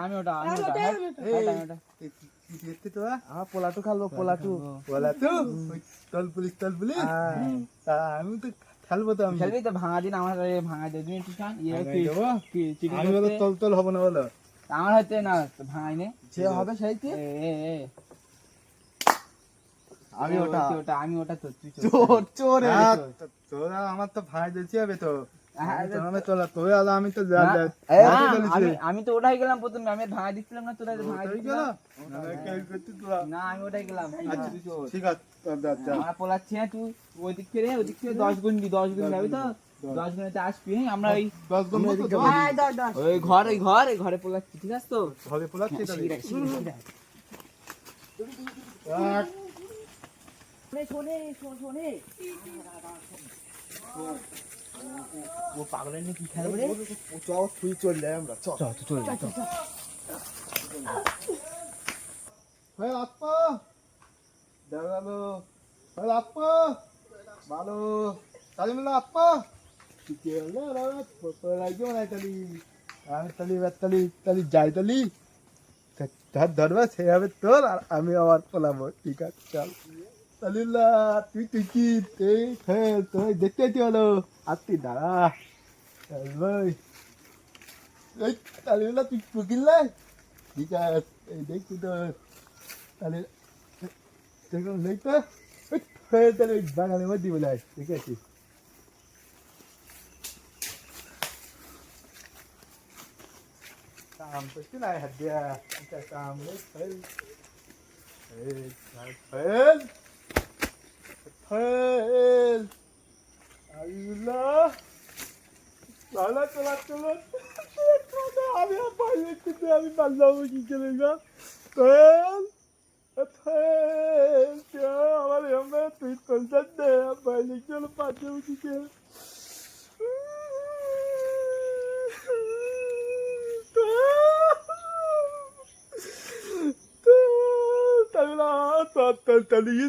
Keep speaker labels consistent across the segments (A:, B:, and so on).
A: আমি ওটা পোলাটু খেলবো পোলাটু
B: তল পুলিশ আমি তো খেলবো তো আমি
A: খেলবি তো ভাঙা দিন আমার ভাঙা দিয়ে তুমি
B: আমি বলো তল হবো না বলো
A: আমার হচ্ছে না ভাঙাই নে
B: যে হবে সেইটি আমি ওটা
A: আমি ওটা তো
B: চোর তোরা আমার তো ভাই দিতে হবে তো আমি তো
A: আমি তো ওটাই গেলাম প্রথমে আমি ভাঙা দিচ্ছিলাম না তোরা ভাঙা না আমি ওটাই গেলাম
B: ঠিক আছে
A: আমার পোলাচ্ছি না তুই ওই দিক থেকে 10 গুণ যাবি তো 10 গুণেতে আসবি আমরা ওই
B: 10 গুণ
A: ওই ঘরে পোলাচ্ছি ঠিক আছে তো
B: ঘরে পোলাচ্ছি
A: শোনে ও পাগলের নিয়ে কি খেলবো রে
B: তুই চল যাই আমরা চল আপা দাঁড়ালো আপা ভালো তালিমুল্লাহ আপা তালি যাই তালি তার ধরবা সে হবে তোর আর আমি আবার পলাবো ঠিক আছে চল তালিল্লা তুই কি তুই দেখতে কি হলো আর তুই দাঁড়া ভাই এই তালিল্লা তুই কিনলে ঠিক আছে এই দেখছি তো তাহলে দেখুন নেই তো তাহলে বাঙালির মধ্যে বলে আস ঠিক আছে কাম করছি না হাত দিয়া কাম ফেল আল্লাহ চলা আমি আমি পারলাম কি করে আমার তুই চলতে দে বাইরে চল পাচ্ছে কি করে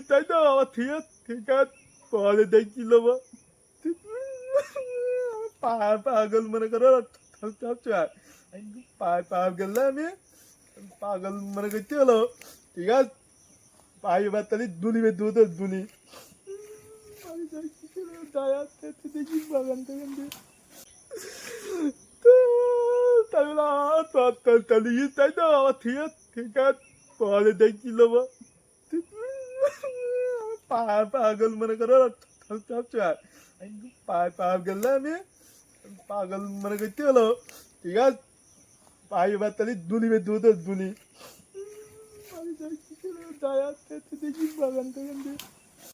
B: তাই তো আমার ঠিক আছে পরে দেখছিল পাগল মনে করো পাগল না আমি পাগল মনে করতে হলো ঠিক আছে পাই এবার তাহলে দুলিবে দুলি দেখি বাগান টাগান দিয়ে তাই তো আমার ঠিক আছে পরে দেখছিল পাগল মনে করো পাগল না আমি পাগল মনে করতে হলো ঠিক আছে পাই এবার তাহলে দুলিবে দুলি দেখি বাগান টাগান দিয়ে